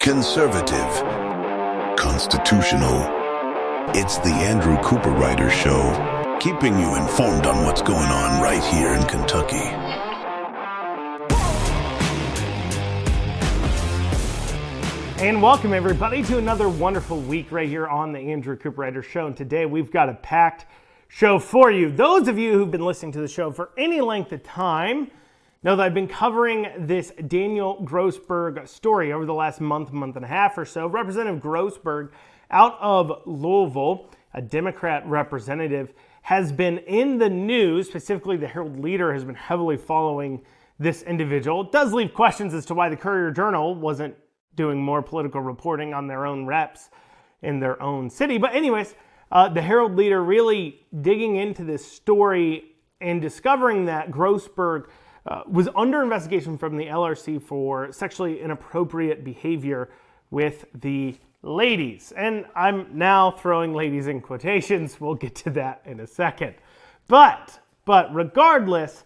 conservative, constitutional. It's the Andrew Cooperrider Show, keeping you informed on what's going on right here in Kentucky. And welcome everybody to another wonderful week right here on the Andrew Cooperrider Show. And today we've got a packed show for you. Those of you who've been listening to the show for any length of time know that I've been covering this Daniel Grossberg story over the last month and a half or so. Representative Grossberg out of Louisville, a Democrat representative, has been in the news. Specifically, the Herald-Leader has been heavily following this individual. It does leave questions as to why the Courier-Journal wasn't doing more political reporting on their own reps in their own city. But anyways, the Herald-Leader really digging into this story and discovering that Grossberg was under investigation from the LRC for sexually inappropriate behavior with the ladies. And I'm now throwing ladies in quotations. We'll get to that in a second. But regardless,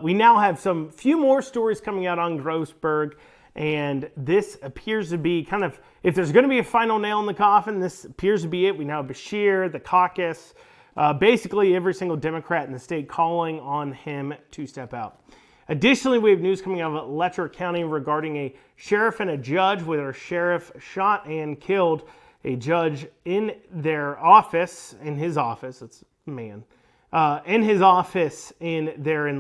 we now have some few more stories coming out on Grossberg. And this appears to be kind of, if there's going to be a final nail in the coffin, this appears to be it. We now have Bashir, the caucus, basically every single Democrat in the state calling on him to step out. Additionally, we have news coming out of Letcher County regarding a sheriff and a judge, where a sheriff shot and killed a judge in their office, in his office, it's a man, in his office in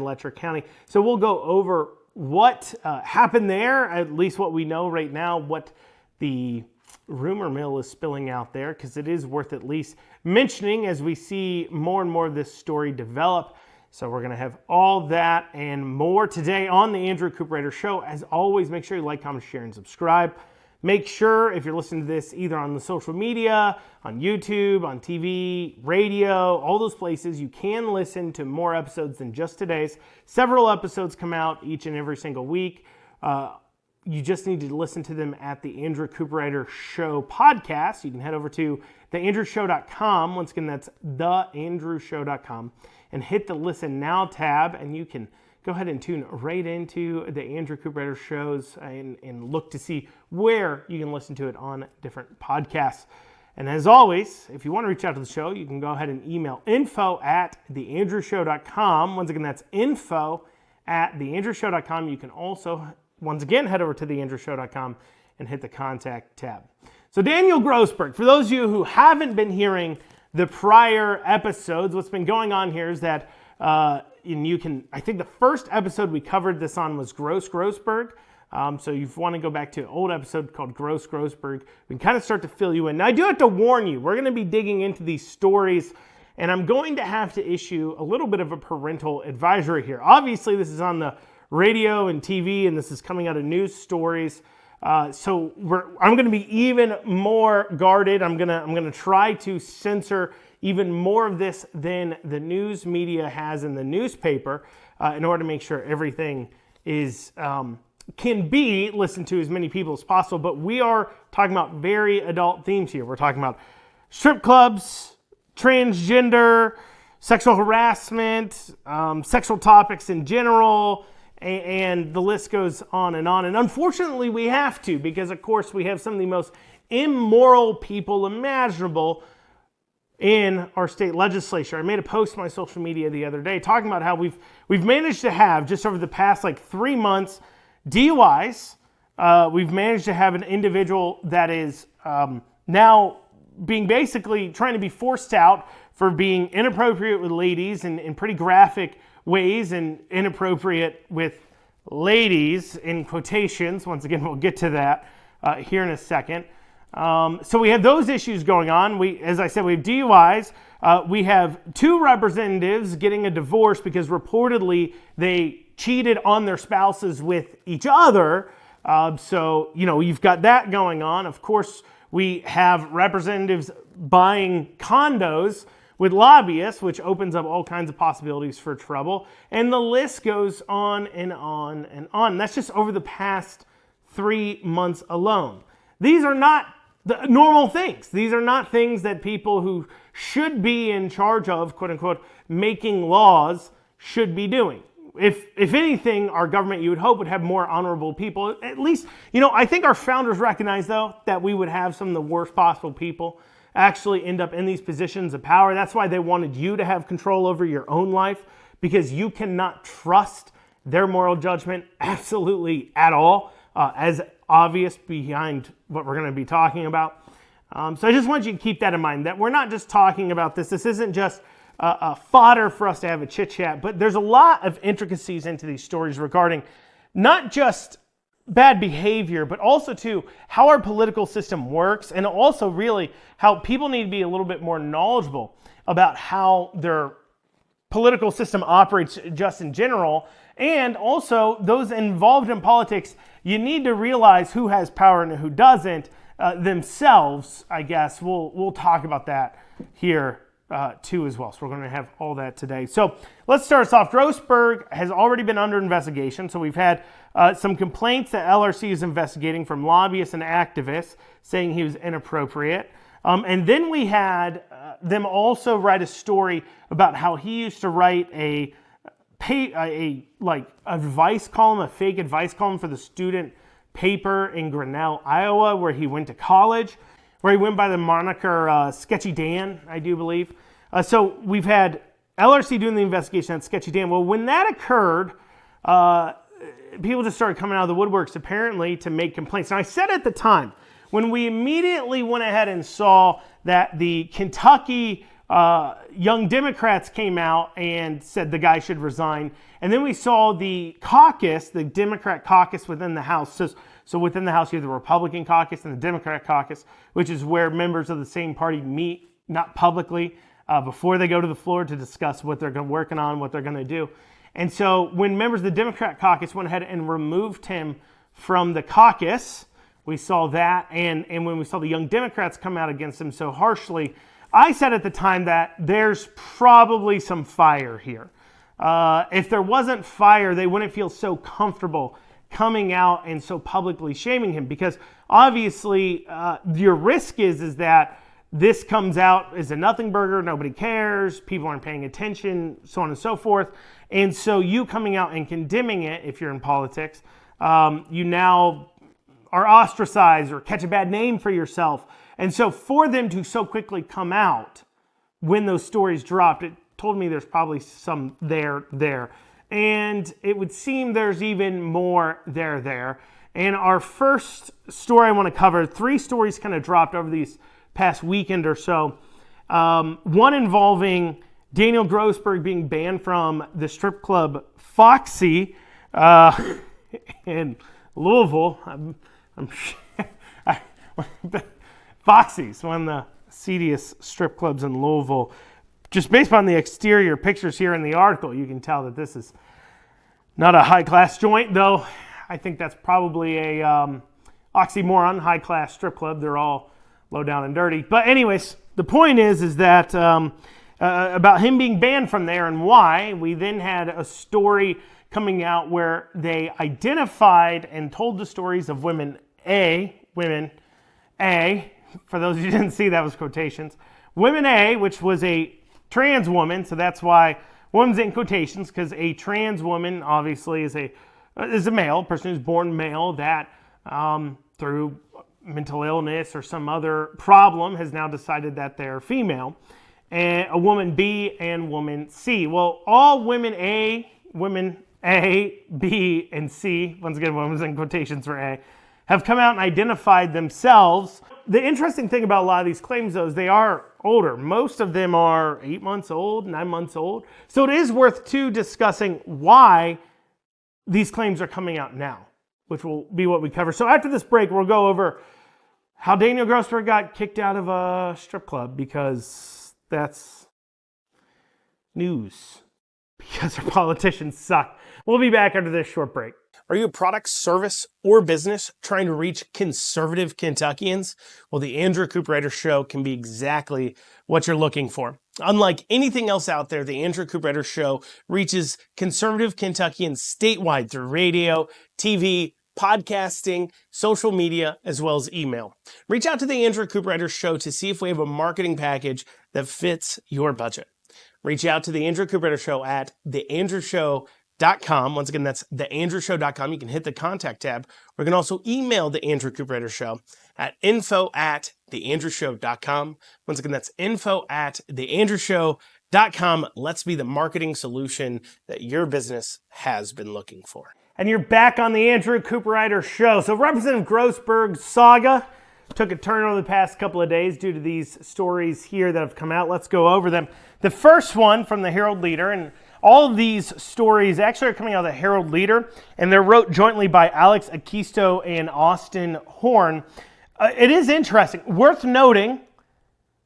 Letcher County. So we'll go over what happened there, at least what we know right now, what the rumor mill is spilling out there, because it is worth at least mentioning as we see more and more of this story develop. So we're going to have all that and more today on the Andrew Cooperrider Show. As always, make sure you like, comment, share, and subscribe. Make sure, if you're listening to this either on the social media, on YouTube, on TV, radio, all those places, you can listen to more episodes than just today's. Several episodes come out each and every single week. You just need to listen to them at the Andrew Cooperrider Show podcast. You can head over to theandrewshow.com. Once again, that's theandrewshow.com, and hit the Listen Now tab, and you can go ahead and tune right into the Andrew Cooperrider shows and look to see where you can listen to it on different podcasts. And as always, if you want to reach out to the show, you can go ahead and email info@theandrewshow.com. Once again, that's info@theandrewshow.com. You can also, once again, head over to theandrewshow.com and hit the contact tab. So Daniel Grossberg, for those of you who haven't been hearing the prior episodes, what's been going on here is that and you can, I think the first episode we covered this on was Grossberg. So you want to go back to an old episode called Grossberg. We can kind of start to fill you in. Now, I do have to warn you, we're going to be digging into these stories, and I'm going to have to issue a little bit of a parental advisory here. Obviously, this is on the radio and TV, and this is coming out of news stories. So I'm going to be even more guarded. I'm going to try to censor even more of this than the news media has in the newspaper, in order to make sure everything is can be listened to as many people as possible. But we are talking about very adult themes here. We're talking about strip clubs, transgender, sexual harassment, sexual topics in general, and the list goes on. And unfortunately, we have to, because of course we have some of the most immoral people imaginable in our state legislature. I made a post on my social media the other day talking about how we've managed to have, just over the past 3 months, DUIs. We've managed to have an individual that is now being basically trying to be forced out for being inappropriate with ladies in pretty graphic ways, and inappropriate with ladies in quotations. Once again, we'll get to that here in a second. So we have those issues going on. As I said, we have DUIs. We have 2 representatives getting a divorce because reportedly they cheated on their spouses with each other. So, you've got that going on. Of course, we have representatives buying condos with lobbyists, which opens up all kinds of possibilities for trouble. And the list goes on and on and on. That's just over the past 3 months alone. These are not the normal things. These are not things that people who should be in charge of, quote unquote, making laws should be doing. if anything, our government, you would hope, would have more honorable people. At least, I think our founders recognized, though, that we would have some of the worst possible people actually end up in these positions of power. That's why they wanted you to have control over your own life, because you cannot trust their moral judgment absolutely at all, as obvious behind what we're going to be talking about. So I just want you to keep that in mind, that we're not just talking about this. This isn't just a fodder for us to have a chit chat, but there's a lot of intricacies into these stories regarding not just bad behavior, but also too how our political system works, and also really how people need to be a little bit more knowledgeable about how their political system operates just in general. And also those involved in politics, you need to realize who has power and who doesn't themselves, I guess. We'll talk about that here too as well. So we're going to have all that today. So let's start us off. Grossberg has already been under investigation. So we've had some complaints that LRC is investigating from lobbyists and activists saying he was inappropriate. And then we had them also write a story about how he used to write a advice column, a fake advice column for the student paper in Grinnell, Iowa, where he went to college, where he went by the moniker Sketchy Dan, I do believe. So we've had LRC doing the investigation on Sketchy Dan. Well, when that occurred, people just started coming out of the woodworks apparently to make complaints. And I said at the time, when we immediately went ahead and saw that the Kentucky Young Democrats came out and said the guy should resign, and then we saw the caucus, the Democrat caucus within the House. So within the House, you have the Republican caucus and the Democrat caucus, which is where members of the same party meet, not publicly, before they go to the floor to discuss what they're working on, what they're going to do. And so when members of the Democrat caucus went ahead and removed him from the caucus, we saw that. And when we saw the Young Democrats come out against him so harshly, I said at the time that there's probably some fire here. If there wasn't fire, they wouldn't feel so comfortable coming out and so publicly shaming him, because obviously your risk is that this comes out as a nothing burger, nobody cares, people aren't paying attention, so on and so forth. And so you coming out and condemning it, if you're in politics, you now are ostracized or catch a bad name for yourself. And so for them to so quickly come out when those stories dropped, it told me there's probably some there. And it would seem there's even more there. And our first story I want to cover, 3 stories kind of dropped over these past weekend or so. One involving Daniel Grossberg being banned from the strip club Foxy in Louisville. Foxy's one of the seediest strip clubs in Louisville. Just based on the exterior pictures here in the article, you can tell that this is not a high-class joint, though I think that's probably a oxymoron, high-class strip club. They're all low down and dirty. But anyways, the point is that about him being banned from there and why, we then had a story coming out where they identified and told the stories of women A, for those of you who didn't see, that was quotations. Women A, which was a trans woman, so that's why woman's in quotations, because a trans woman obviously is a male, a person who's born male that through mental illness or some other problem has now decided that they're female. And a woman B and woman C. Well, all women A, B, and C, once again, women's in quotations for A, have come out and identified themselves. The interesting thing about a lot of these claims, though, is they are older. Most of them are 8 months old, 9 months old. So it is worth, too, discussing why these claims are coming out now, which will be what we cover. So after this break, we'll go over how Daniel Grossberg got kicked out of a strip club, because that's news. Because our politicians suck. We'll be back after this short break. Are you a product, service, or business trying to reach conservative Kentuckians? Well, the Andrew Cooperrider Show can be exactly what you're looking for. Unlike anything else out there, the Andrew Cooperrider Show reaches conservative Kentuckians statewide through radio, TV, podcasting, social media, as well as email. Reach out to the Andrew Cooperrider Show to see if we have a marketing package that fits your budget. Reach out to the Andrew Cooperrider Show at theandrewshow.com. Once again, that's theandrewshow.com. You can hit the contact tab, or you can also email the Andrew Cooperrider Show at info@theandrewshow.com. Once again, that's info@theandrewshow.com. Let's be the marketing solution that your business has been looking for. And you're back on the Andrew Cooperrider Show. So Representative Grossberg's saga took a turn over the past couple of days due to these stories here that have come out. Let's go over them. The first one from the Herald-Leader, and all of these stories actually are coming out of the Herald-Leader, and they're wrote jointly by Alex Akisto and Austin Horn. It is interesting. Worth noting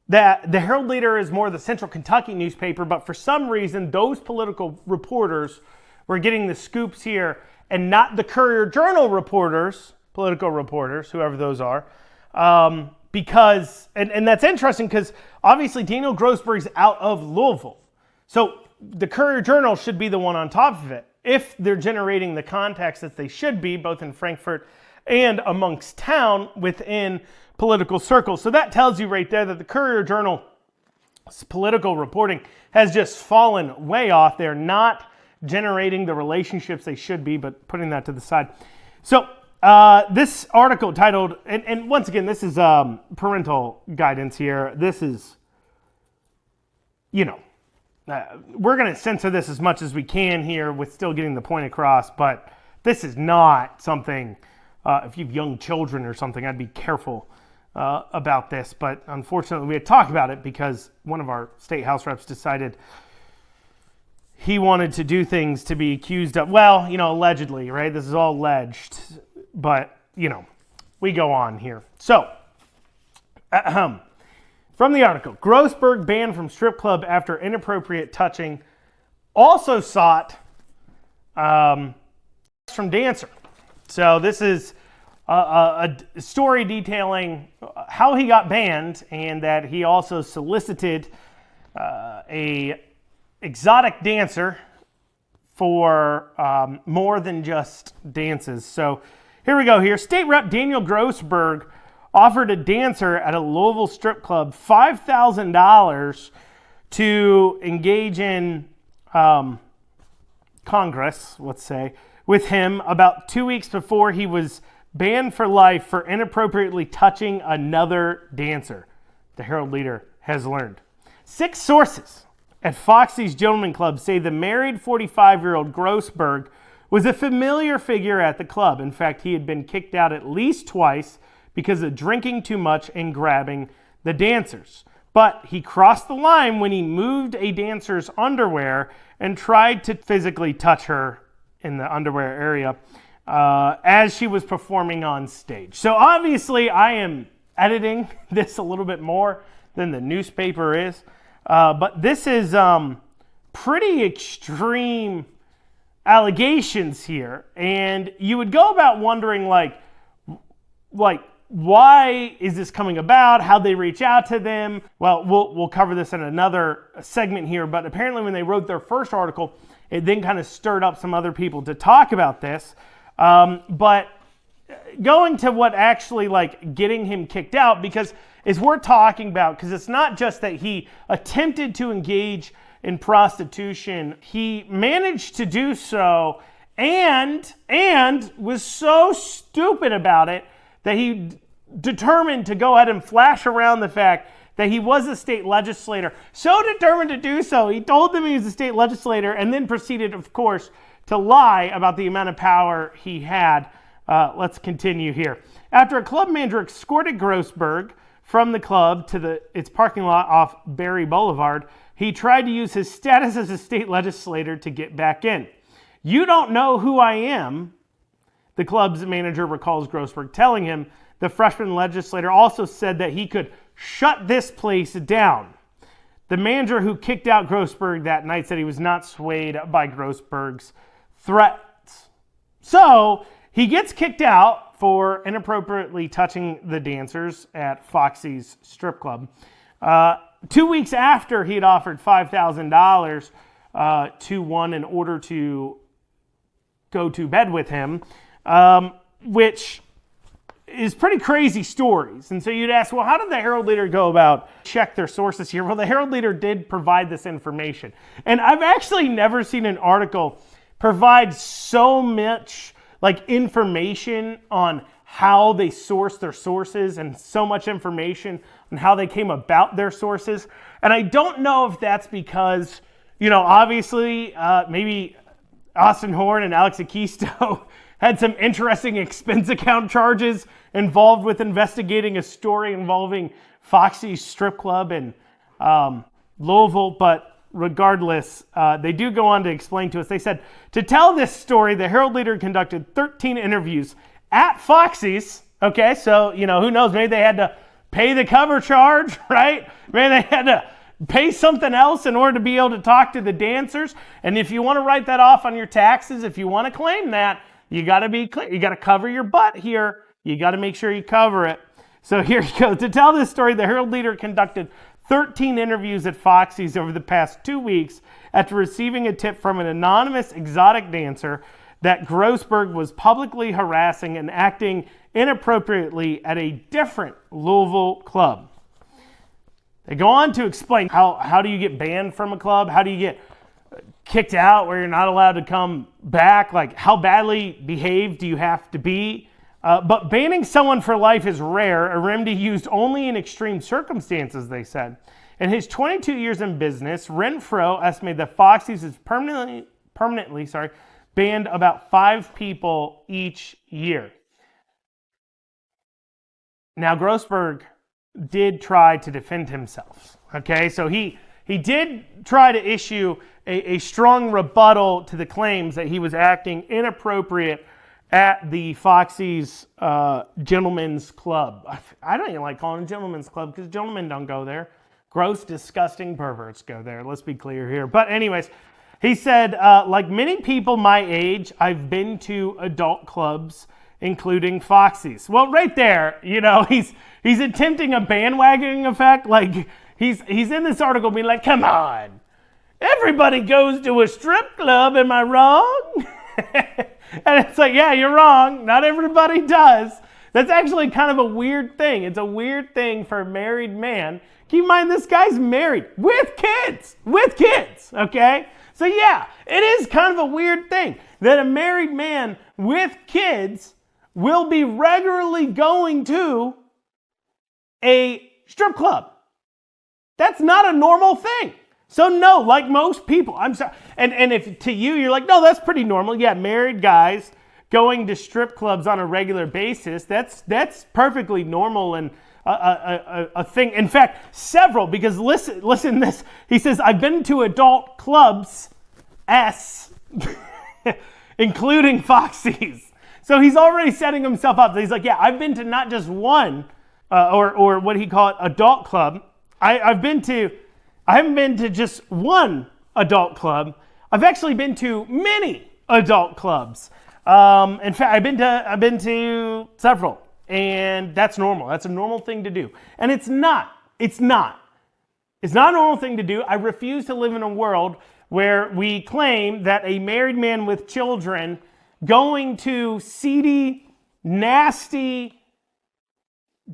that the Herald-Leader is more the Central Kentucky newspaper, but for some reason, those political reporters were getting the scoops here and not the Courier-Journal reporters, political reporters, whoever those are, because, and that's interesting because obviously Daniel Grossberg's out of Louisville. So the Courier-Journal should be the one on top of it if they're generating the contacts that they should be, both in Frankfort and amongst town within political circles. So that tells you right there that the Courier-Journal's political reporting has just fallen way off. They're not generating the relationships they should be, but putting that to the side. So this article titled, and once again, this is parental guidance here. This is, we're going to censor this as much as we can here with still getting the point across, but this is not something, if you have young children or something, I'd be careful about this. But unfortunately, we had talked about it because one of our state house reps decided he wanted to do things to be accused of, well, allegedly, right? This is all alleged, but, we go on here. So, from the article, Grossberg banned from strip club after inappropriate touching, also sought from dancer. So this is a story detailing how he got banned and that he also solicited a exotic dancer for more than just dances. So here we go here. State Rep Daniel Grossberg offered a dancer at a Louisville strip club $5,000 to engage in Congress, let's say, with him about 2 weeks before he was banned for life for inappropriately touching another dancer, the Herald-Leader has learned. 6 sources at Foxy's Gentleman Club say the married 45-year-old Grossberg was a familiar figure at the club. In fact, he had been kicked out at least twice because of drinking too much and grabbing the dancers. But he crossed the line when he moved a dancer's underwear and tried to physically touch her in the underwear area as she was performing on stage. So obviously I am editing this a little bit more than the newspaper is, but this is pretty extreme allegations here, and you would go about wondering like why is this coming about? How'd they reach out to them? Well, we'll cover this in another segment here, but apparently when they wrote their first article, it then kind of stirred up some other people to talk about this. But going to what actually getting him kicked out, because as we're talking about, because it's not just that he attempted to engage in prostitution, he managed to do so and was so stupid about it that he determined to go ahead and flash around the fact that he was a state legislator. So determined to do so, he told them he was a state legislator and then proceeded, of course, to lie about the amount of power he had. Let's continue here. After a club manager escorted Grossberg from the club to its parking lot off Berry Boulevard, he tried to use his status as a state legislator to get back in. "You don't know who I am," the club's manager recalls Grossberg telling him. The freshman legislator also said that he could shut this place down. The manager who kicked out Grossberg that night said he was not swayed by Grossberg's threats. So he gets kicked out for inappropriately touching the dancers at Foxy's strip club. 2 weeks after he had offered $5,000 to one in order to go to bed with him, which is pretty crazy stories. And so you'd ask, well, how did the Herald-Leader go about check their sources here? Well, the Herald-Leader did provide this information. And I've actually never seen an article provide so much like information on how they source their sources and so much information on how they came about their sources. And I don't know if that's because, obviously maybe Austin Horn and Alex Akisto had some interesting expense account charges involved with investigating a story involving Foxy's strip club in Louisville. But regardless, they do go on to explain to us. They said, to tell this story, the Herald-Leader conducted 13 interviews at Foxy's. Okay, so, who knows? Maybe they had to pay the cover charge, right? Maybe they had to pay something else in order to be able to talk to the dancers. And if you want to write that off on your taxes, if you want to claim that, you got to be clear. You got to cover your butt here. You got to make sure you cover it. So here you go. To tell this story, the Herald-Leader conducted 13 interviews at Foxy's over the past 2 weeks after receiving a tip from an anonymous exotic dancer that Grossberg was publicly harassing and acting inappropriately at a different Louisville club. They go on to explain how do you get banned from a club? How do you get kicked out where you're not allowed to come back? Like, how badly behaved do you have to be? But banning someone for life is rare, a remedy used only in extreme circumstances, they said. In his 22 years in business, Renfro estimated that Foxy's has permanently banned about 5 people each year. Now, Grossberg did try to defend himself. Okay, so he did try to issue a strong rebuttal to the claims that he was acting inappropriate at the Foxy's Gentlemen's Club. I don't even like calling it Gentlemen's Club because gentlemen don't go there. Gross, disgusting perverts go there. Let's be clear here. But anyways, he said, like many people my age, I've been to adult clubs, including Foxy's. Well, right there, he's attempting a bandwagoning effect. Like he's in this article being like, come on, everybody goes to a strip club, am I wrong? And it's like, yeah, you're wrong. Not everybody does. That's actually kind of a weird thing. It's a weird thing for a married man. Keep in mind, this guy's married with kids, okay? So yeah, it is kind of a weird thing that a married man with kids will be regularly going to a strip club. That's not a normal thing. So no, like most people, I'm sorry. And if to you, you're like, no, that's pretty normal. Yeah, married guys going to strip clubs on a regular basis, that's perfectly normal and a thing. In fact, several, because listen this. He says, I've been to adult clubs, including Foxy's. So he's already setting himself up. He's like, yeah, I've been to not just one, or what he called adult club. I haven't been to just one adult club. I've actually been to many adult clubs. In fact, I've been to several, and that's normal. That's a normal thing to do. And it's not a normal thing to do. I refuse to live in a world where we claim that a married man with children going to seedy, nasty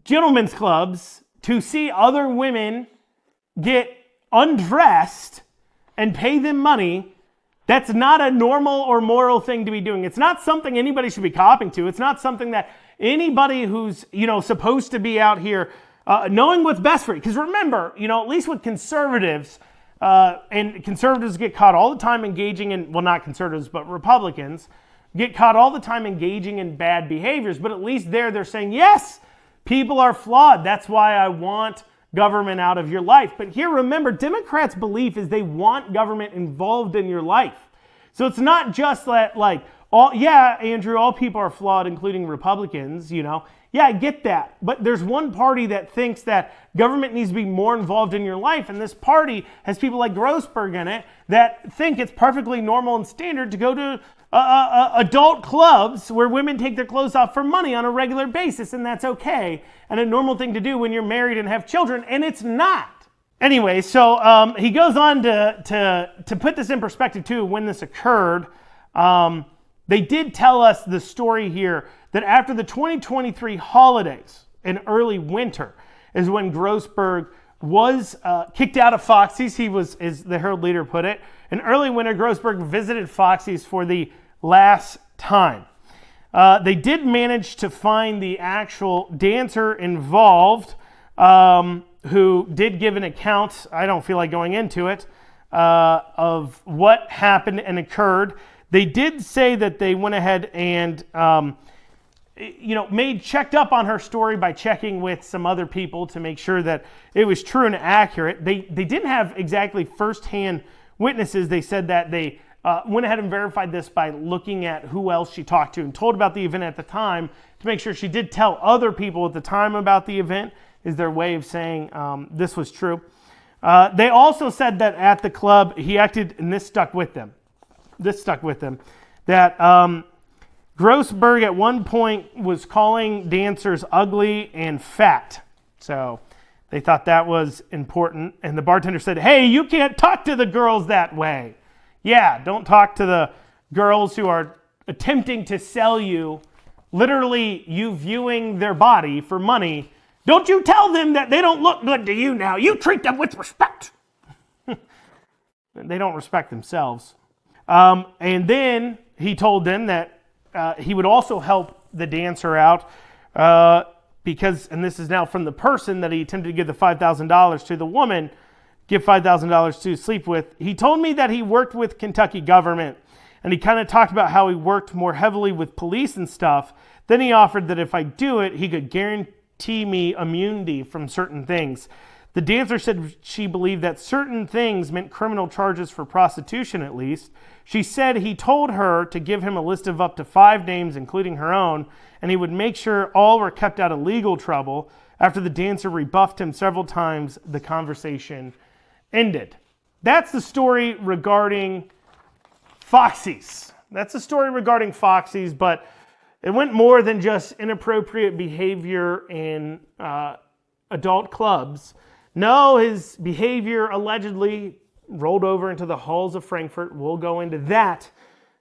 gentlemen's clubs to see other women get undressed and pay them money, that's not a normal or moral thing to be doing. It's not something anybody should be copying to. It's not something that anybody who's, supposed to be out here knowing what's best for you. Because remember, at least with conservatives, and conservatives get caught all the time engaging in, well, not conservatives, but Republicans get caught all the time engaging in bad behaviors. But at least they're saying, yes, people are flawed. That's why I want government out of your life. But here, remember, Democrats' belief is they want government involved in your life. So it's not just that, Andrew, all people are flawed, including Republicans, Yeah, I get that. But there's one party that thinks that government needs to be more involved in your life. And this party has people like Grossberg in it that think it's perfectly normal and standard to go to adult clubs where women take their clothes off for money on a regular basis, and that's okay, and a normal thing to do when you're married and have children, and it's not. Anyway, so he goes on to put this in perspective too, when this occurred. They did tell us the story here that after the 2023 holidays in early winter is when Grossberg was kicked out of Foxy's. He was, as the Herald-Leader put it. In early winter, Grossberg visited Foxy's for the last time. They did manage to find the actual dancer involved, who did give an account, I don't feel like going into it, of what happened and occurred. They did say that they went ahead and checked up on her story by checking with some other people to make sure that it was true and accurate. They didn't have exactly firsthand witnesses. They said that they went ahead and verified this by looking at who else she talked to and told about the event at the time to make sure she did tell other people at the time about the event, is their way of saying this was true. They also said that at the club he acted, and this stuck with them, that Grossberg at one point was calling dancers ugly and fat. So they thought that was important. And the bartender said, hey, you can't talk to the girls that way. Yeah, don't talk to the girls who are attempting to sell you, literally you viewing their body for money. Don't you tell them that they don't look good to you now. You treat them with respect. They don't respect themselves. And then he told them that he would also help the dancer out because, and this is now from the person that he attempted to give the $5,000 to the woman, give $5,000 to sleep with. He told me that he worked with Kentucky government, and he kind of talked about how he worked more heavily with police and stuff. Then he offered that if I do it, he could guarantee me immunity from certain things. The dancer said she believed that certain things meant criminal charges for prostitution, at least. She said he told her to give him a list of up to 5 names, including her own, and he would make sure all were kept out of legal trouble. After the dancer rebuffed him several times, the conversation ended. That's the story regarding Foxy's. But it went more than just inappropriate behavior in adult clubs. No, his behavior allegedly rolled over into the halls of Frankfurt. We'll go into that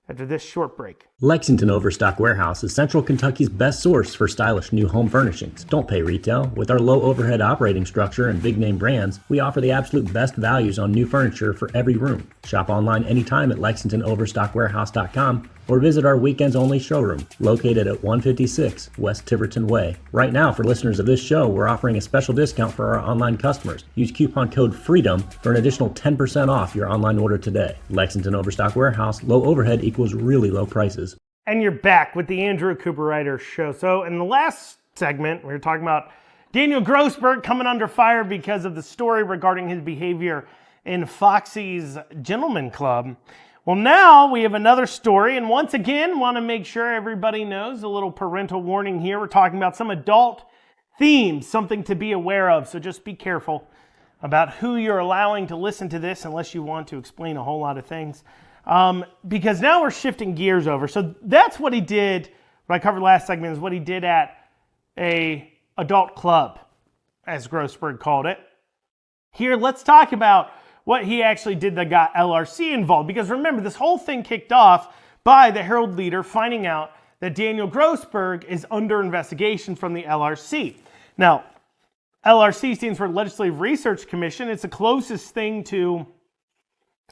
after this short break. Lexington Overstock Warehouse is Central Kentucky's best source for stylish new home furnishings. Don't pay retail. With our low overhead operating structure and big name brands, we offer the absolute best values on new furniture for every room. Shop online anytime at LexingtonOverstockWarehouse.com or visit our weekends only showroom located at 156 West Tiverton Way. Right now, for listeners of this show, we're offering a special discount for our online customers. Use coupon code FREEDOM for an additional 10% off your online order today. Lexington Overstock Warehouse, low overhead equals really low prices. And you're back with the Andrew Cooperrider Show. So in the last segment, we were talking about Daniel Grossberg coming under fire because of the story regarding his behavior in Foxy's Gentleman Club. Well, now we have another story, and once again, want to make sure everybody knows a little parental warning here. We're talking about some adult themes, something to be aware of, so just be careful about who you're allowing to listen to this unless you want to explain a whole lot of things. Because now we're shifting gears over. So that's what he did, what I covered last segment, is what he did at a adult club, as Grossberg called it. Here, let's talk about what he actually did that got LRC involved. Because remember, this whole thing kicked off by the Herald-Leader finding out that Daniel Grossberg is under investigation from the LRC. Now, LRC stands for Legislative Research Commission. It's the closest thing to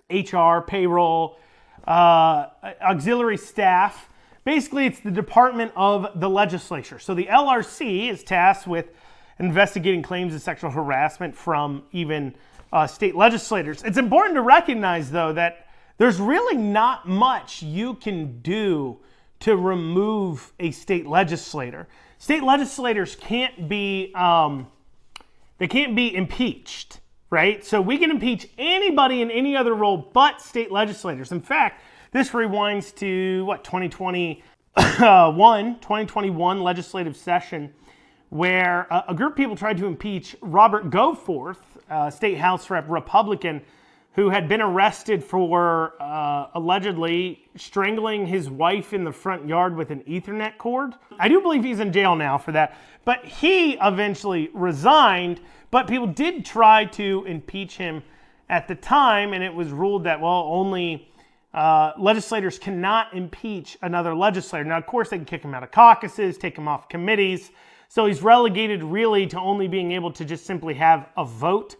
HR, payroll, auxiliary staff. Basically, it's the department of the legislature. So the LRC is tasked with investigating claims of sexual harassment from even state legislators. It's important to recognize, though, that there's really not much you can do to remove a state legislator. State legislators can't be impeached, right? So we can impeach anybody in any other role but state legislators. In fact, this rewinds to 2021 legislative session, where a group of people tried to impeach Robert Goforth, state House Rep Republican, who had been arrested for allegedly strangling his wife in the front yard with an Ethernet cord. I do believe he's in jail now for that, but he eventually resigned, but people did try to impeach him at the time, and it was ruled that, only legislators cannot impeach another legislator. Now, of course, they can kick him out of caucuses, take him off committees. So he's relegated really to only being able to just simply have a vote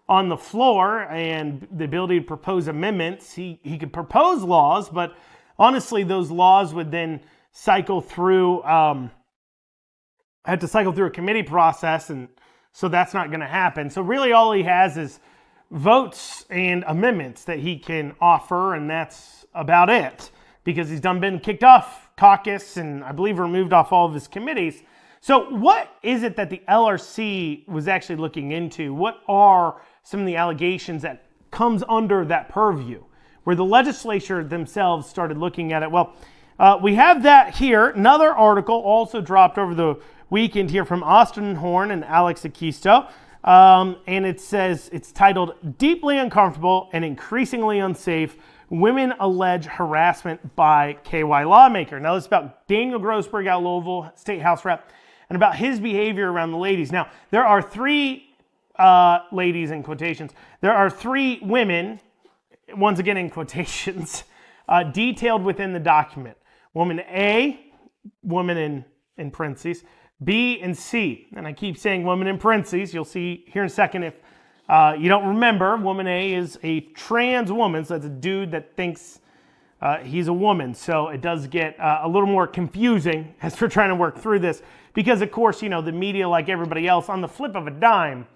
on the floor and the ability to propose amendments. He could propose laws, but honestly, those laws would then cycle through, had to cycle through a committee process, and so that's not going to happen. So really all he has is votes and amendments that he can offer, and that's about it, because he's been kicked off caucus and I believe removed off all of his committees. So what is it that the LRC was actually looking into? What are some of the allegations that comes under that purview, where the legislature themselves started looking at it? Well, we have that here. Another article also dropped over the weekend here from Austin Horn and Alex Akisto. And it says, it's titled, "Deeply Uncomfortable and Increasingly Unsafe, Women Allege Harassment by KY Lawmaker." Now this is about Daniel Grossberg out of Louisville, State House Rep, and about his behavior around the ladies. Now, there are three ladies in quotations. There are three women, once again in quotations, detailed within the document. Woman A, woman in parentheses, B and C. And I keep saying woman in parentheses. You'll see here in a second if you don't remember, woman A is a trans woman. So that's a dude that thinks he's a woman. So it does get a little more confusing as we're trying to work through this. Because of course, the media, like everybody else, on the flip of a dime,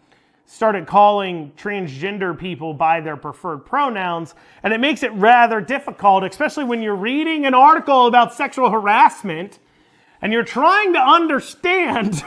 started calling transgender people by their preferred pronouns. And it makes it rather difficult, especially when you're reading an article about sexual harassment and you're trying to understand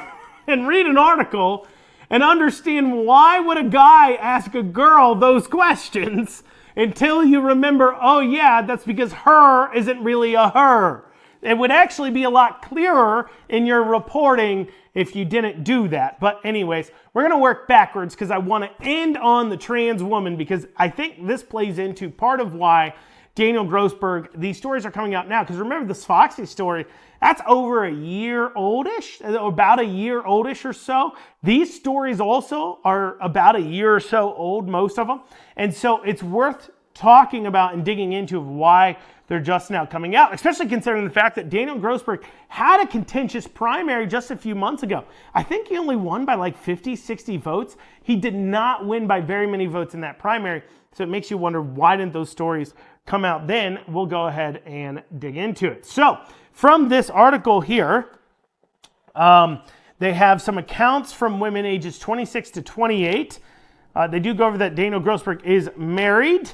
and read an article and understand why would a guy ask a girl those questions until you remember, oh yeah, that's because her isn't really a her. It would actually be a lot clearer in your reporting if you didn't do that. But anyways, we're going to work backwards because I want to end on the trans woman, because I think this plays into part of why Daniel Grossberg, these stories are coming out now. Because remember this Foxy story, that's over a year oldish, about a year oldish or so. These stories also are about a year or so old, most of them. And so it's worth talking about and digging into why they're just now coming out, especially considering the fact that Daniel Grossberg had a contentious primary just a few months ago. I think he only won by like 50, 60 votes. He did not win by very many votes in that primary. So it makes you wonder, why didn't those stories come out then? We'll go ahead and dig into it. So from this article here, they have some accounts from women ages 26 to 28. They do go over that Daniel Grossberg is married,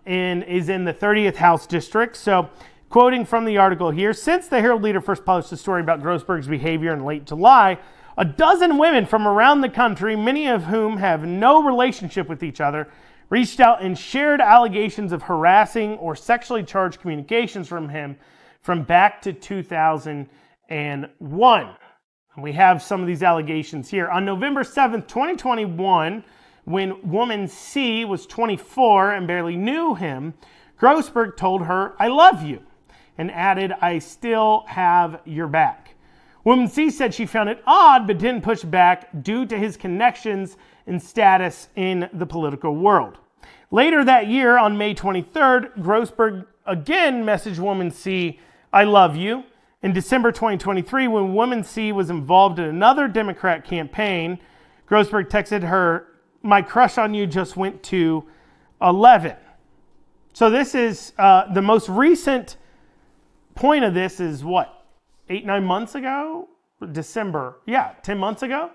and is in the 30th House District. So, quoting from the article here, since the Herald-Leader first published a story about Grossberg's behavior in late July, a dozen women from around the country, many of whom have no relationship with each other, reached out and shared allegations of harassing or sexually charged communications from him from back to 2001. And we have some of these allegations here. On November 7th, 2021, when woman C was 24 and barely knew him, Grossberg told her, "I love you," and added, "I still have your back." Woman C said she found it odd but didn't push back due to his connections and status in the political world. Later that year, on May 23rd, Grossberg again messaged woman C, "I love you." In December 2023, when woman C was involved in another Democrat campaign, Grossberg texted her, "My crush on you just went to 11. So this is the most recent point of this is what? 8-9 months ago? December. Yeah, 10 months ago.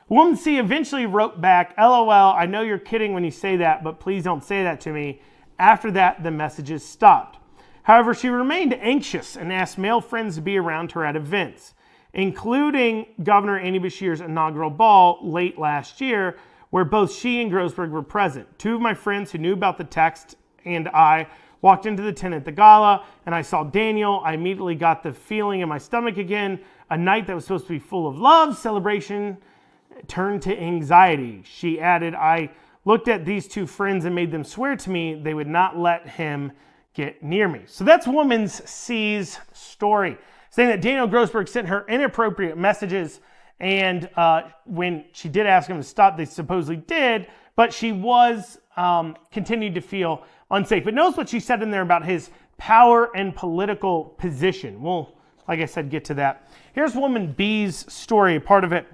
Woman C eventually wrote back, "LOL, I know you're kidding when you say that, but please don't say that to me." After that, the messages stopped. However, she remained anxious and asked male friends to be around her at events, including Governor Andy Beshear's inaugural ball late last year, where both she and Grossberg were present. Two of my friends who knew about the text and I walked into the tent at the gala, and I saw Daniel. I immediately got the feeling in my stomach again. A night that was supposed to be full of love, celebration, turned to anxiety. She added, "I looked at these two friends and made them swear to me they would not let him get near me." So that's woman C's story, saying that Daniel Grossberg sent her inappropriate messages. And when she did ask him to stop, they supposedly did, but she was continued to feel unsafe. But notice what she said in there about his power and political position. We'll like I said, get to that. Here's woman B's story, part of it.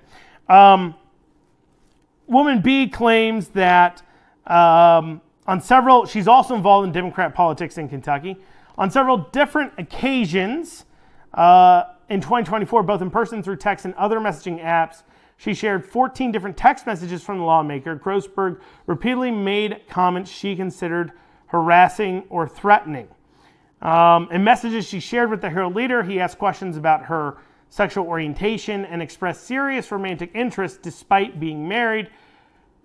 Woman B claims that she's also involved in Democrat politics in Kentucky. On several different occasions in 2024, both in person, through text, and other messaging apps, she shared 14 different text messages from the lawmaker. Grossberg repeatedly made comments she considered harassing or threatening. In messages she shared with the Herald-Leader, he asked questions about her sexual orientation and expressed serious romantic interest despite being married.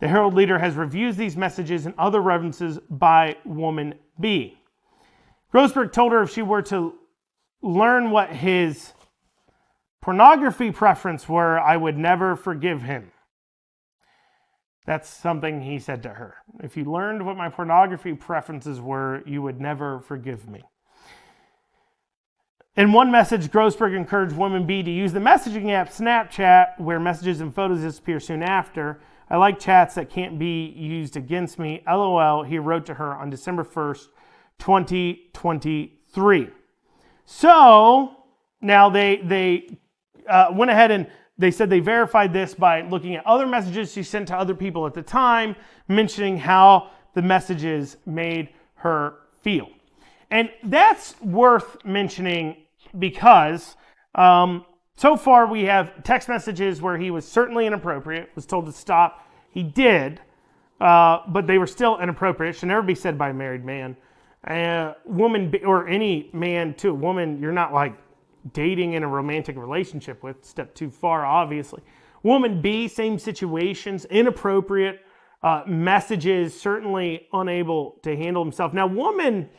The Herald-Leader has reviewed these messages and other references by woman B. Grossberg told her if she were to learn what his pornography preference were, I would never forgive him. That's something he said to her. If you learned what my pornography preferences were, you would never forgive me. In one message, Grossberg encouraged woman B to use the messaging app Snapchat, where messages and photos disappear soon after. I like chats that can't be used against me. LOL, he wrote to her on December 1st, 2023. So now they went ahead and they said they verified this by looking at other messages she sent to other people at the time, mentioning how the messages made her feel. And that's worth mentioning because so far we have text messages where he was certainly inappropriate, was told to stop. He did, but they were still inappropriate. Should never be said by a married man. Woman, or any man to a woman, you're not like dating in a romantic relationship with. Step too far, obviously. Woman B, same situations, inappropriate messages, certainly unable to handle himself. Now, woman,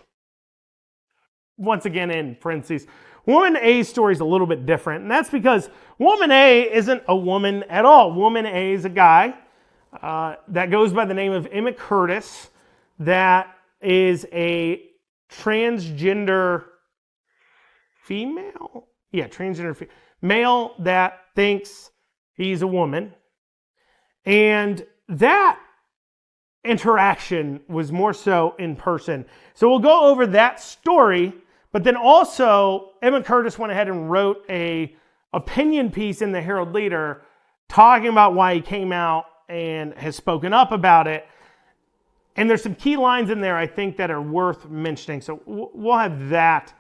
once again in parentheses, woman A's story is a little bit different, and that's because woman A isn't a woman at all. Woman A is a guy that goes by the name of Emmett Curtis, that is a transgender female? Yeah, transgender male that thinks he's a woman. And that interaction was more so in person. So we'll go over that story, but then also Emmett Curtis went ahead and wrote a opinion piece in the Herald-Leader talking about why he came out and has spoken up about it. And there's some key lines in there I think that are worth mentioning. So we'll have that.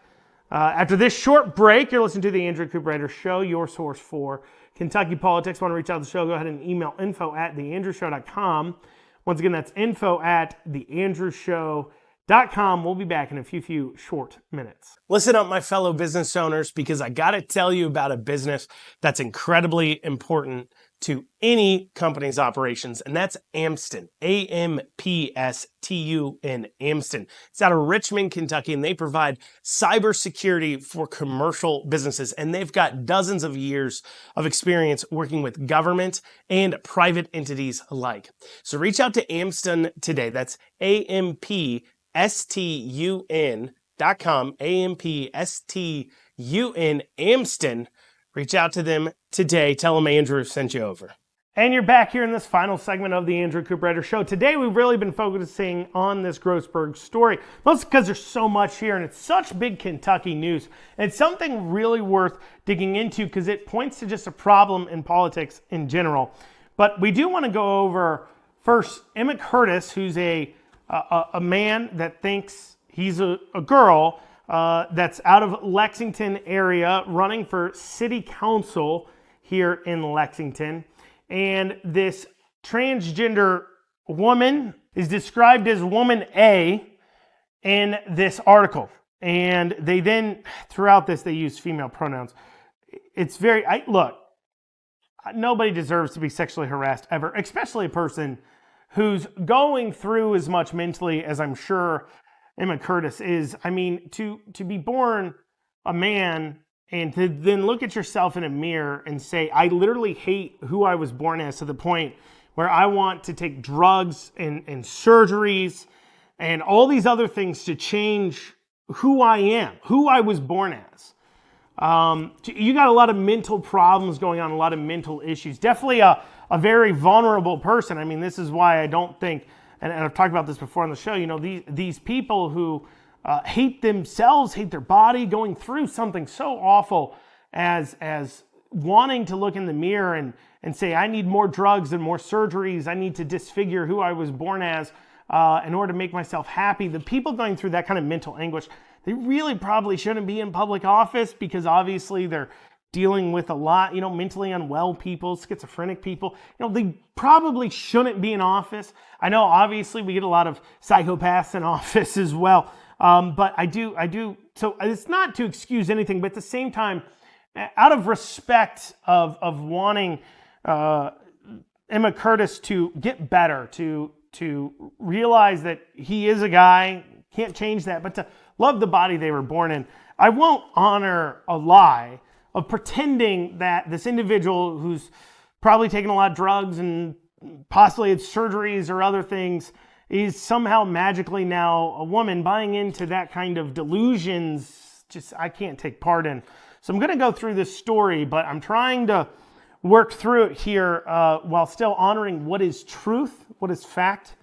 After this short break, you're listening to the Andrew Cooperrider Show, your source for Kentucky politics. Want to reach out to the show, go ahead and email info@theandrewshow.com. Once again, that's info@theandrewshow.com. We'll be back in a few short minutes. Listen up, my fellow business owners, because I got to tell you about a business that's incredibly important to any company's operations, and that's Amston, A-M-P-S-T-U-N, Amston. It's out of Richmond, Kentucky, and they provide cybersecurity for commercial businesses, and they've got dozens of years of experience working with government and private entities alike. So reach out to Amston today. That's AMPSTUN.com, AMPSTUN, Amston. Reach out to them today. Tell them Andrew sent you over. And you're back here in this final segment of the Andrew Cooperrider Show. Today we've really been focusing on this Grossberg story. Mostly because there's so much here and it's such big Kentucky news. And it's something really worth digging into because it points to just a problem in politics in general. But we do want to go over first Emmett Curtis, who's a man that thinks he's a girl, that's out of Lexington area, running for city council here in Lexington. And this transgender woman is described as woman A in this article. And they then, throughout this, they use female pronouns. It's very, look, nobody deserves to be sexually harassed ever, especially a person who's going through as much mentally as I'm sure Emmett Curtis is. I mean, to be born a man and to then look at yourself in a mirror and say, I literally hate who I was born as, to the point where I want to take drugs and surgeries and all these other things to change who I am, who I was born as. You got a lot of mental problems going on, a lot of mental issues. Definitely a very vulnerable person. I mean, this is why I don't think, and I've talked about this before on the show, you know, these people who hate themselves, hate their body, going through something so awful as wanting to look in the mirror and say, I need more drugs and more surgeries. I need to disfigure who I was born as in order to make myself happy. The people going through that kind of mental anguish, they really probably shouldn't be in public office, because obviously they're dealing with a lot, mentally unwell people, schizophrenic people. They probably shouldn't be in office. I know obviously we get a lot of psychopaths in office as well. But I do. So it's not to excuse anything, but at the same time, out of respect of wanting Emma Curtis to get better, to realize that he is a guy, can't change that, but to love the body they were born in, I won't honor a lie of pretending that this individual who's probably taken a lot of drugs and possibly had surgeries or other things is somehow magically now a woman. Buying into that kind of delusions, I can't take part in. So I'm going to go through this story, but I'm trying to work through it here while still honoring what is truth, what is fact.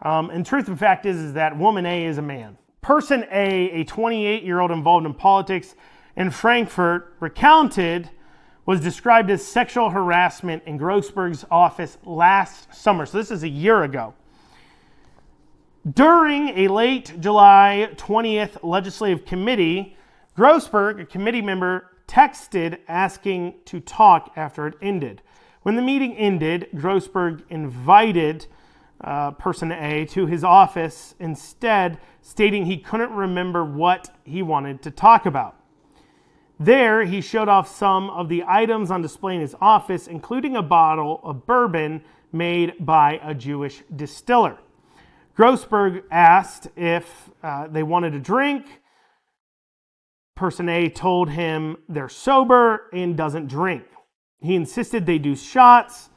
And truth and fact is that woman A is a man. Person A 28-year-old involved in politics in Frankfurt, was described as sexual harassment in Grossberg's office last summer. So this is a year ago. During a late July 20th legislative committee, Grossberg, a committee member, texted asking to talk after it ended. When the meeting ended, Grossberg invited person A to his office, instead stating he couldn't remember what he wanted to talk about. There, he showed off some of the items on display in his office, including a bottle of bourbon made by a Jewish distiller. Grossberg asked if they wanted a drink. Person A told him they're sober and doesn't drink. He insisted they do shots,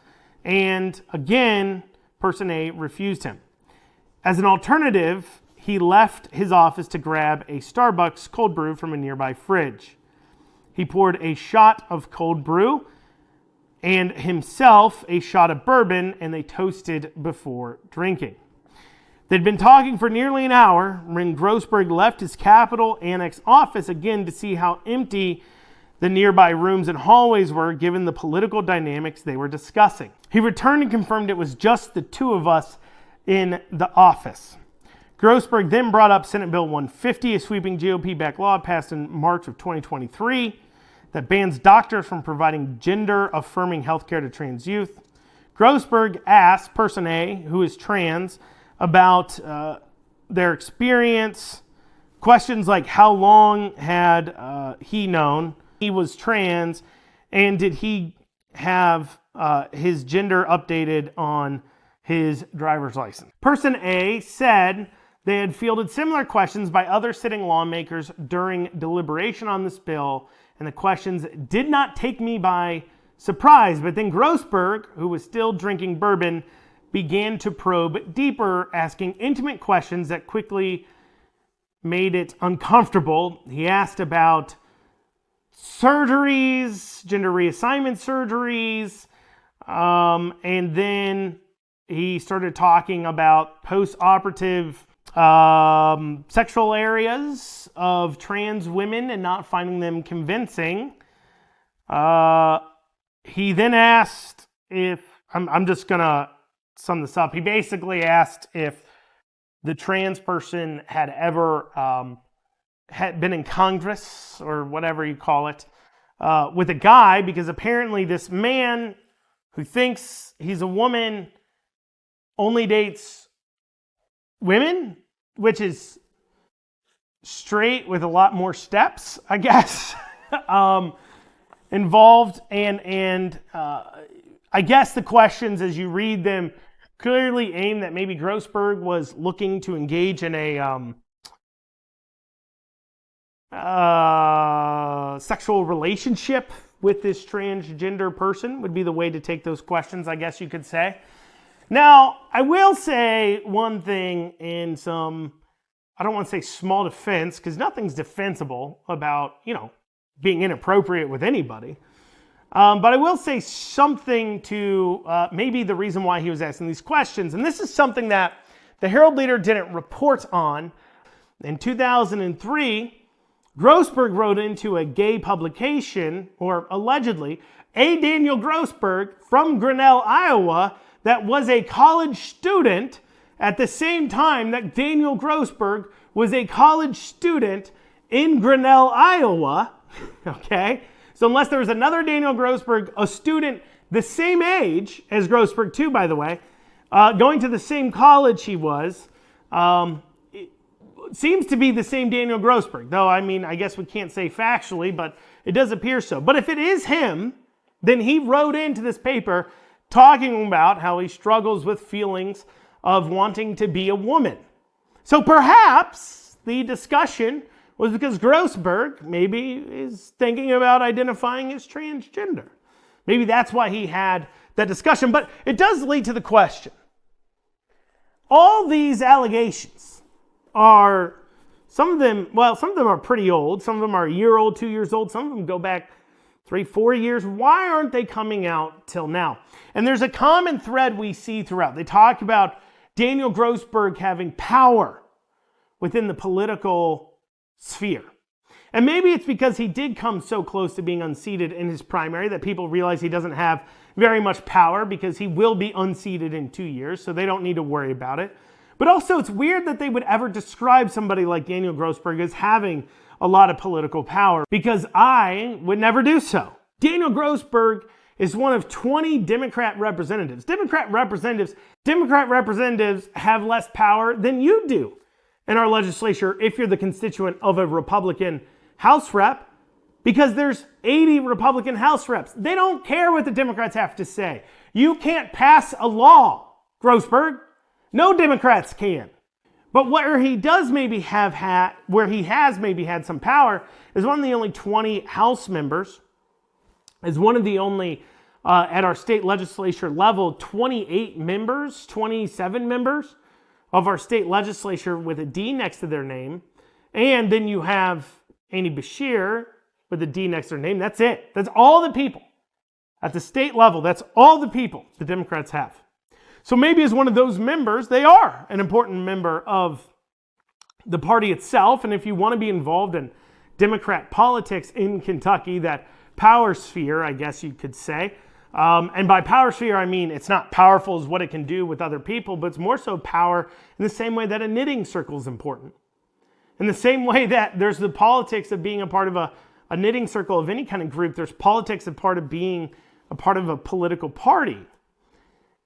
and again, person A refused him. As an alternative, he left his office to grab a Starbucks cold brew from a nearby fridge. He poured a shot of cold brew and himself a shot of bourbon, and they toasted before drinking. They'd been talking for nearly an hour when Grossberg left his Capitol Annex office again to see how empty the nearby rooms and hallways were given the political dynamics they were discussing. He returned and confirmed it was just the two of us in the office. Grossberg then brought up Senate Bill 150, a sweeping GOP-backed law passed in March of 2023 that bans doctors from providing gender-affirming healthcare to trans youth. Grossberg asked person A, who is trans, about their experience, questions like how long had he known he was trans, and did he have his gender updated on his driver's license. Person A said they had fielded similar questions by other sitting lawmakers during deliberation on this bill, and the questions did not take me by surprise. But then Grossberg, who was still drinking bourbon, began to probe deeper, asking intimate questions that quickly made it uncomfortable. He asked about surgeries, gender reassignment surgeries, and then he started talking about post-operative sexual areas of trans women and not finding them convincing. He then asked if, I'm just going to sum this up. He basically asked if the trans person had ever had been in Congress or whatever you call it with a guy, because apparently this man who thinks he's a woman only dates women, which is straight with a lot more steps, I guess, involved. And I guess the questions, as you read them, clearly aim that maybe Grossberg was looking to engage in a sexual relationship with this transgender person, would be the way to take those questions, I guess you could say. Now, I will say one thing in some, I don't want to say small defense, because nothing's defensible about, being inappropriate with anybody. But I will say something to maybe the reason why he was asking these questions. And this is something that the Herald-Leader didn't report on. In 2003, Grossberg wrote into a gay publication, or allegedly, a Daniel Grossberg from Grinnell, Iowa, that was a college student at the same time that Daniel Grossberg was a college student in Grinnell, Iowa. Okay? So unless there was another Daniel Grossberg, a student the same age as Grossberg too, by the way, going to the same college he was, it seems to be the same Daniel Grossberg. Though, I mean, I guess we can't say factually, but it does appear so. But if it is him, then he wrote into this paper talking about how he struggles with feelings of wanting to be a woman. So perhaps the discussion was because Grossberg maybe is thinking about identifying as transgender. Maybe that's why he had that discussion. But it does lead to the question. All these allegations are, some of them are pretty old. Some of them are a year old, 2 years old. Some of them go back 3-4 years. Why aren't they coming out till now? And there's a common thread we see throughout. They talk about Daniel Grossberg having power within the political sphere. And maybe it's because he did come so close to being unseated in his primary that people realize he doesn't have very much power because he will be unseated in 2 years, so they don't need to worry about it. But also it's weird that they would ever describe somebody like Daniel Grossberg as having a lot of political power, because I would never do so. Daniel Grossberg is one of 20 Democrat representatives. Democrat representatives have less power than you do in our legislature if you're the constituent of a Republican House rep, because there's 80 Republican House reps. They don't care what the Democrats have to say. You can't pass a law, Grossberg. No Democrats can. But where he does maybe where he has maybe had some power is one of the only 20 House members, is one of the only, at our state legislature level, 27 members of our state legislature with a D next to their name. And then you have Andy Beshear with a D next to their name. That's it. That's all the people. At the state level, that's all the people the Democrats have. So maybe as one of those members, they are an important member of the party itself. And if you want to be involved in Democrat politics in Kentucky, that power sphere, I guess you could say. And by power sphere, I mean it's not powerful as what it can do with other people, but it's more so power in the same way that a knitting circle is important. In the same way that there's the politics of being a part of a knitting circle of any kind of group, there's politics of part of being a part of a political party.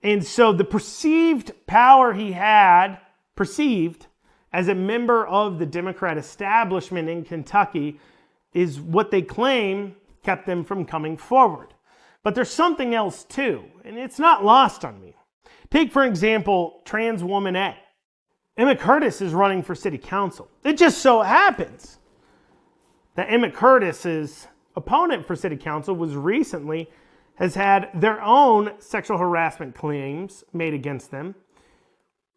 And so the perceived power he had, perceived as a member of the Democrat establishment in Kentucky, is what they claim kept them from coming forward. But there's something else too, and it's not lost on me. Take, for example, trans woman A. Emma Curtis is running for city council. It just so happens that Emma Curtis's opponent for city council has had their own sexual harassment claims made against them,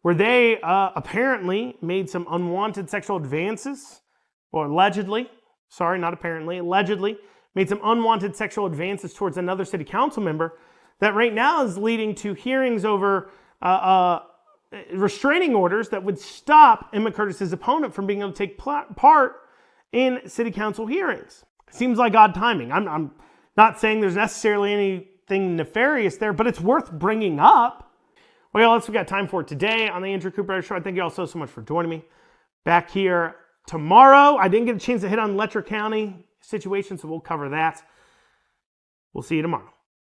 where they apparently made some unwanted sexual advances, or allegedly made some unwanted sexual advances towards another city council member that right now is leading to hearings over restraining orders that would stop Emma Curtis's opponent from being able to take part in city council hearings. Seems like odd timing. I'm not saying there's necessarily anything nefarious there, but it's worth bringing up. Well, that's what we got time for today on the Andrew Cooperrider Show. I thank you all so much for joining me. Back here tomorrow. I didn't get a chance to hit on Letcher County situation, so we'll cover that. We'll see you tomorrow.